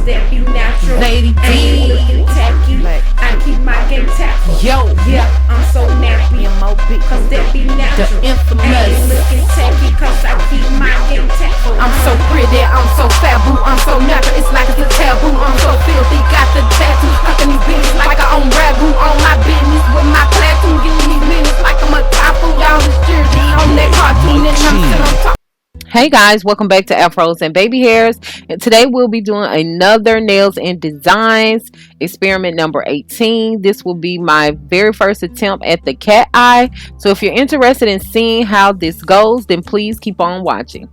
cause that be natural. Lady I ain't D. looking tacky. I keep my game tactful. Yo. Yeah, I'm so nappy. M.O.B. Cause that be natural. The I infamous. ain't looking tacky cause I keep my game tactful. I'm so pretty, I'm so fat, boo. I'm so natural, it's like it's a taboo. I'm so filthy, got the tattoo stuck in these bitches like I own ragu. On my business with my platoon, getting these minutes like I'm a typhoon. Y'all is jersey on that cartoon and I'm still on top. Hey guys, welcome back to Afros and Baby Hairs, and today we'll be doing another nails and designs experiment number 18. This will be my very first attempt at the cat eye, so if you're interested in seeing how this goes, then please keep on watching.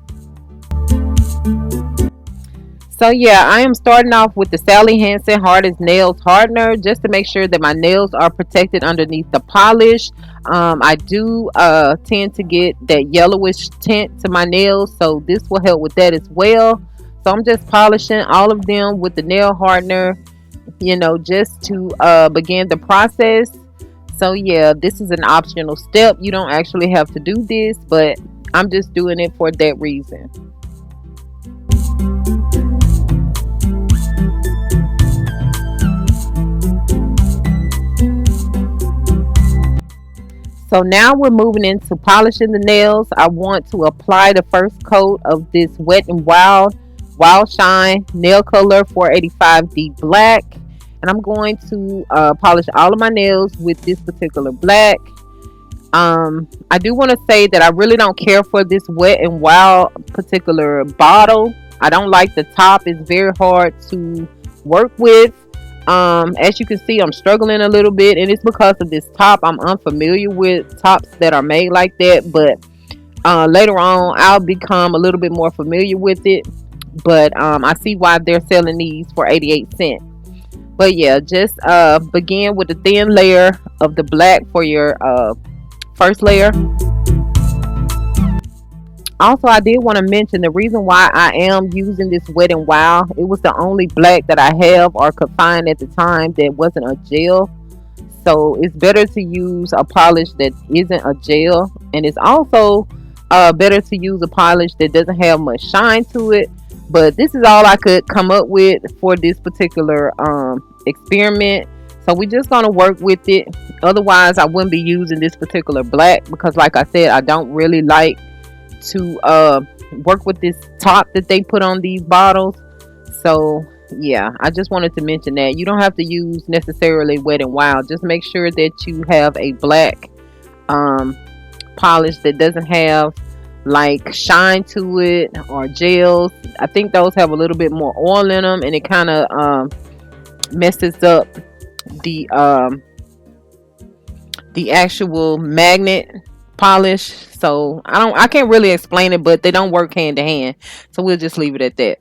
So yeah, I am starting off with the Sally Hansen Hard as Nails hardener just to make sure that my nails are protected underneath the polish. I do tend to get that yellowish tint to my nails, so this will help with that as well. So I'm just polishing all of them with the nail hardener, you know, just to begin the process. So yeah, this is an optional step. You don't actually have to do this, but I'm just doing it for that reason. So now we're moving into polishing the nails. I want to apply the first coat of this Wet n Wild Shine nail color 485D black. And I'm going to polish all of my nails with this particular black. I do want to say that I really don't care for this Wet n Wild particular bottle. I don't like the top. It's very hard to work with. As you can see, I'm struggling a little bit, and it's because of this top. I'm unfamiliar with tops that are made like that, but later on I'll become a little bit more familiar with it. But I see why they're selling these for 88 cents. But yeah, just begin with a thin layer of the black for your first layer. Also, I did want to mention the reason why I am using this Wet n Wild. It was the only black that I have or could find at the time that wasn't a gel. So it's better to use a polish that isn't a gel. And it's also better to use a polish that doesn't have much shine to it. But this is all I could come up with for this particular experiment. So we're just going to work with it. Otherwise, I wouldn't be using this particular black because, like I said, I don't really like to work with this top that they put on these bottles. So yeah, I just wanted to mention that you don't have to use necessarily Wet n Wild. Just make sure that you have a black polish that doesn't have like shine to it or gels. I think those have a little bit more oil in them, and it kind of messes up the actual magnet polish. So I can't really explain it, but they don't work hand to hand, so we'll just leave it at that.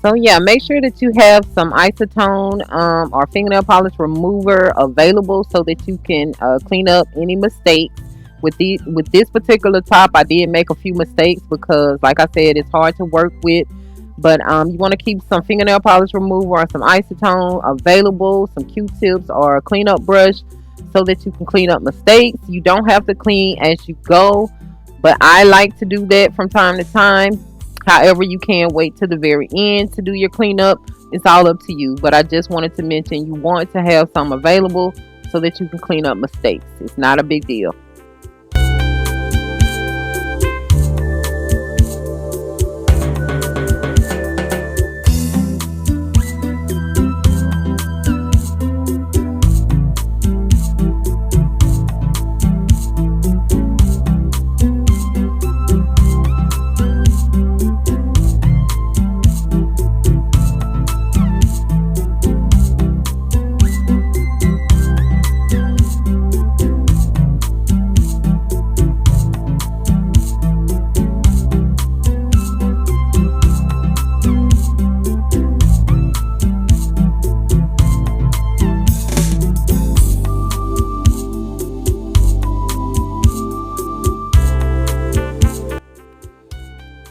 So yeah, make sure that you have some acetone or fingernail polish remover available so that you can clean up any mistakes. With this particular top, I did make a few mistakes because, like I said, it's hard to work with. But you want to keep some fingernail polish remover or some acetone available, some Q-tips or a cleanup brush so that you can clean up mistakes. You don't have to clean as you go, but I like to do that from time to time. However, you can wait to the very end to do your cleanup. It's all up to you. But I just wanted to mention you want to have some available so that you can clean up mistakes. It's not a big deal.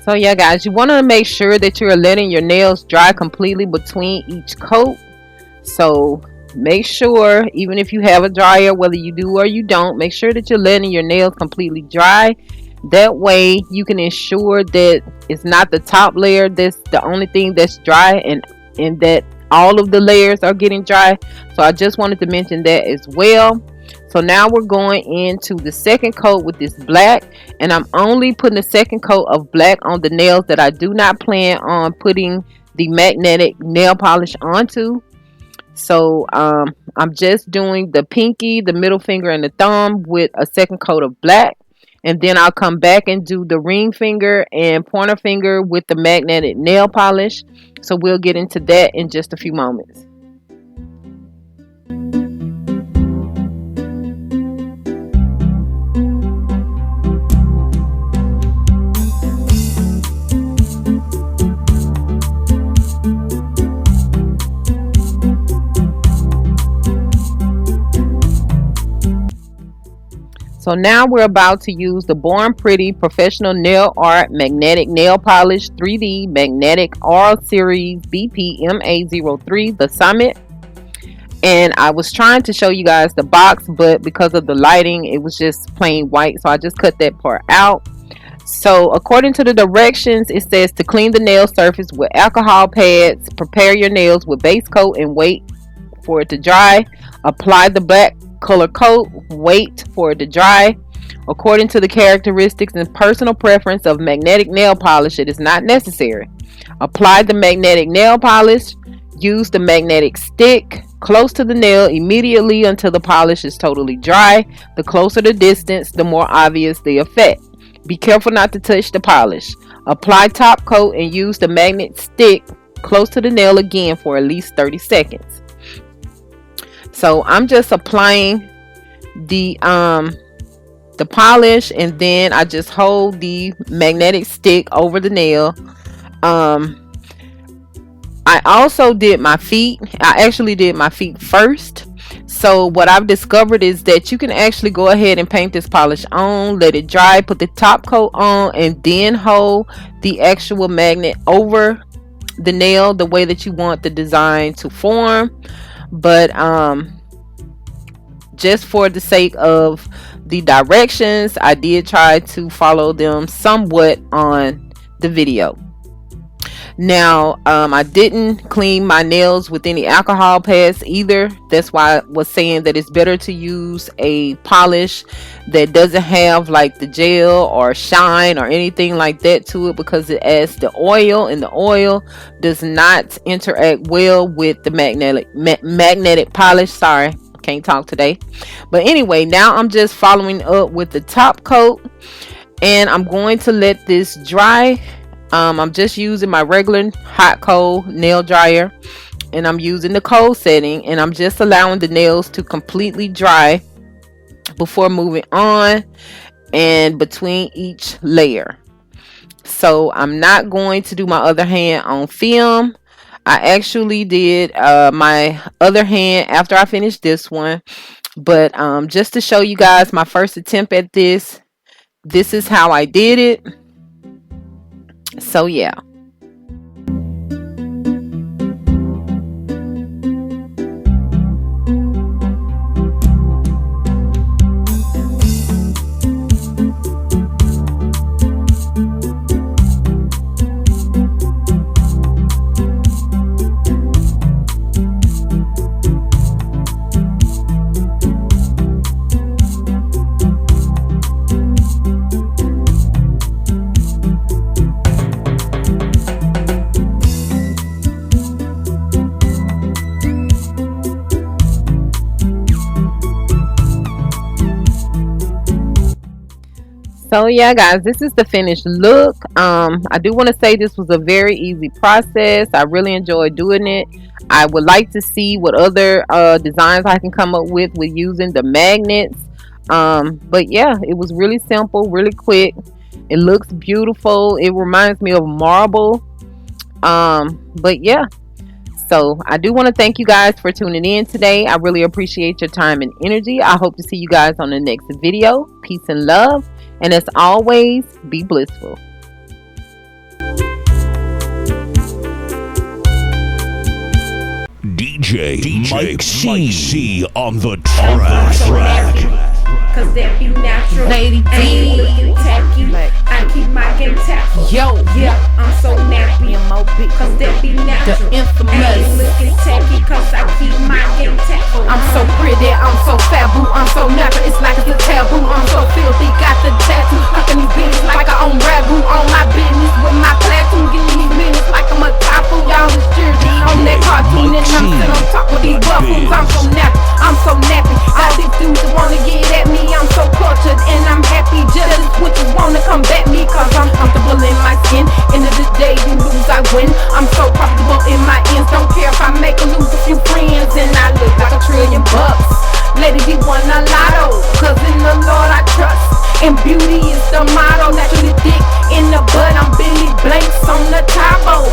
So yeah guys, you want to make sure that you're letting your nails dry completely between each coat. So make sure, even if you have a dryer, whether you do or you don't, make sure that you're letting your nails completely dry. That way you can ensure that it's not the top layer that's the only thing that's dry, and that all of the layers are getting dry. So I just wanted to mention that as well. So now we're going into the second coat with this black, and I'm only putting the second coat of black on the nails that I do not plan on putting the magnetic nail polish onto. So I'm just doing the pinky, the middle finger, and the thumb with a second coat of black. And then I'll come back and do the ring finger and pointer finger with the magnetic nail polish. So we'll get into that in just a few moments. So now we're about to use the Born Pretty Professional Nail Art Magnetic Nail Polish 3D Magnetic R Series BPMA03, the Summit. And I was trying to show you guys the box, but because of the lighting, it was just plain white. So I just cut that part out. So according to the directions, it says to clean the nail surface with alcohol pads, prepare your nails with base coat and wait for it to dry. Apply the black color coat, wait for it to dry. According to the characteristics and personal preference of magnetic nail polish, it is not necessary. Apply the magnetic nail polish. Use the magnetic stick close to the nail immediately until the polish is totally dry. The closer the distance, the more obvious the effect. Be careful not to touch the polish. Apply top coat and use the magnet stick close to the nail again for at least 30 seconds. So I'm just applying the polish, and then I just hold the magnetic stick over the nail. I also did my feet. I actually did my feet first. So what I've discovered is that you can actually go ahead and paint this polish on, let it dry, put the top coat on, and then hold the actual magnet over the nail the way that you want the design to form. But just for the sake of the directions, I did try to follow them somewhat on the video. Now I didn't clean my nails with any alcohol pads either. That's why I was saying that it's better to use a polish that doesn't have like the gel or shine or anything like that to it, because it adds the oil, and the oil does not interact well with the magnetic polish. Sorry, can't talk today. But anyway, now I'm just following up with the top coat, and I'm going to let this dry. I'm just using my regular hot cold nail dryer, and I'm using the cold setting, and I'm just allowing the nails to completely dry before moving on and between each layer. So I'm not going to do my other hand on film. I actually did my other hand after I finished this one, but just to show you guys my first attempt at this is how I did it. So yeah. So yeah guys, this is the finished look. I do want to say this was a very easy process. I really enjoyed doing it. I would like to see what other designs I can come up with using the magnets. But yeah, it was really simple, really quick. It looks beautiful. It reminds me of marble. But yeah, so I do want to thank you guys for tuning in today. I really appreciate your time and energy. I hope to see you guys on the next video. Peace and love. And as always, be blissful. DJ Mike C on the track. Cause that be natural. Lady I ain't D. looking tacky. I keep my game tactful. Yo, Yeah, I'm so nappy. M.O.B. Cause that be natural. The infamous. I ain't looking tacky. Cause I keep my game tactful. I'm so pretty, I'm so faboo, I'm so natural, it's like it's a taboo. I'm so filthy, got the tattoo, hucking these bitches like I own ragu. On my business with my platoon, getting these minutes like I'm a typhoon. Y'all is jersey on that cartoon, and I'm sitting on top with these buffoons. I'm so nappy, I'm so nappy. All these dudes that wanna get at me, I'm so cultured and I'm happy. Jealous witches wanna come back me, cause I'm comfortable in my skin. End of the day, you lose, I win. I'm so profitable in my ends, don't care if I make or lose a few friends. And I look like $1 trillion. Lady, we won a lotto, cause in the Lord I trust. And beauty is the motto. Naturally thick in the bud, I'm Billy Blanks on the Tabo.